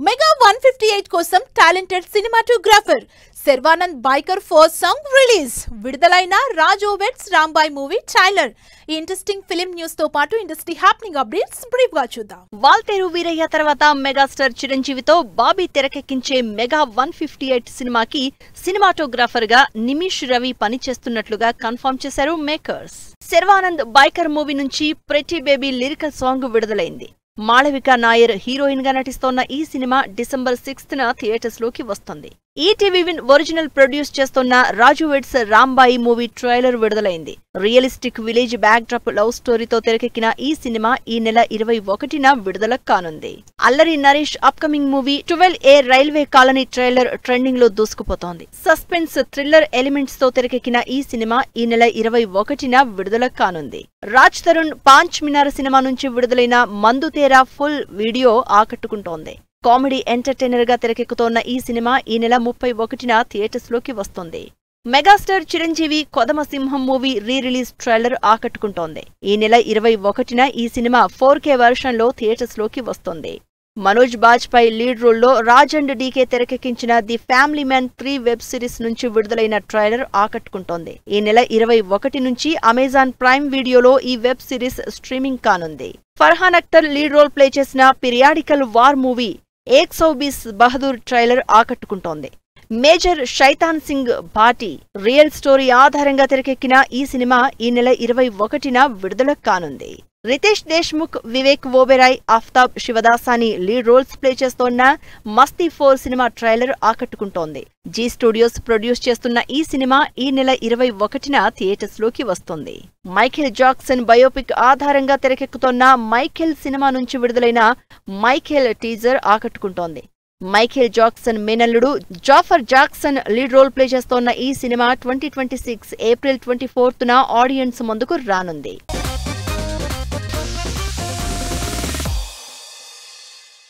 Mega 158 కోసం talented cinematographer Sharwanand biker first song release. విడుదలైన రాజు weds Rambai movie trailer. ఈ interesting film news తో పాటు ఇండస్ట్రీ హ్యాపెనింగ్ అప్డేట్స్ బ్రీఫ్ గా చూద్దాం. వాల్తేరు వీరయ్య తర్వాత మెగాస్టార్ చిరంజీవితో బాబీ తెరకెక్కించే మెగా 158 సినిమాకి సినిమాటోగ్రాఫర్ గా నిమిష్ రవి పనిచేస్తున్నట్లుగా కన్ఫర్మ్ చేశారు మేకర్స్. శర్వానంద్ బైకర్ మూవీ నుంచి ప్రెటీ బేబీ లిరికల్ సాంగ్ విడుదలైంది. మాళవిక నాయర్ హీరోయిన్ గా నటిస్తోన్న ఈ సినిమా డిసెంబర్ 6న థియేటర్స్ లోకి వస్తుంది. ఈటీవీ విన్ ఒరిజినల్ ప్రొడ్యూస్ చేస్తున్న Raju weds Rambai movie trailer విడుదలైంది. Realistic village backdrop love స్టోరీతో తెరకెక్కిన ఈ సినిమా ఈ నెల 21న విడుదల కానుంది. Allari Naresh upcoming movie 12A railway colony trailer trending లో దూసుకుపోతోంది. సస్పెన్స్ థ్రిల్లర్ ఎలిమెంట్స్ తో తెరకెక్కిన ఈ సినిమా ఈ నెల 21న విడుదల కానుంది. రాజ్ తరుణ్ పాంచ్ మినార్ సినిమా నుంచి విడుదలైన మందుతేరా ఫుల్ వీడియో ఆకట్టుకుంటోంది. కామెడీ ఎంటర్టైనర్ గా తెరకెక్కుతోన్న ఈ సినిమా ఈ నెల 31న థియేటర్స్ లోకి వస్తుంది. మెగాస్టార్ చిరంజీవి కొదమ సింహం మూవీ రీ-రిలీజ్ ట్రైలర్ ఆకట్టుకుంటోంది. ఈ నెల 21న ఈ సినిమా 4K వెర్షన్ లో థియేటర్స్ లోకి వస్తుంది. మనోజ్ బాజ్పేయి లీడ్ రోల్లో రాజ్ అండ్ డీకే తెరకెక్కించిన the family man 3 web series నుంచి విడుదలైన ట్రైలర్ ఆకట్టుకుంటోంది. ఈ నెల 21 నుంచి అమెజాన్ ప్రైమ్ వీడియోలో ఈ వెబ్ సిరీస్ స్ట్రీమింగ్ కానుంది. Farhan Akhtar lead role play చేసిన periodical war movie 120 Bahadur trailer ఆకట్టుకుంటోంది. Major Shaitan Singh Bhati real story ఆధారంగా తెరకెక్కిన ఈ సినిమా ఈ నెల 21న విడుదల కానుంది. Ritesh Deshmukh, Vivek Oberoi, Aftab Shivdasani lead roles play చేస్తోన్న మస్తీ 4 సినిమా ట్రైలర్ ఆకట్టుకుంటోంది. జీ స్టూడియోస్ ప్రొడ్యూస్ చేస్తున్న ఈ సినిమా ఈ నెల 21న థియేటర్స్ లోకి వస్తుంది. మైఖేల్ జాక్సన్ బయోపిక్ ఆధారంగా తెరకెక్కుతోన్న మైఖేల్ సినిమా నుంచి విడుదలైన మైఖేల్ టీజర్ ఆకట్టుకుంటోంది. మైఖేల్ జాక్సన్ మేనల్లుడు Jaafar Jackson lead role play చేస్తోన్న ఈ సినిమా 2026 ఏప్రిల్ 24న ఆడియన్స్ ముందుకు రానుంది.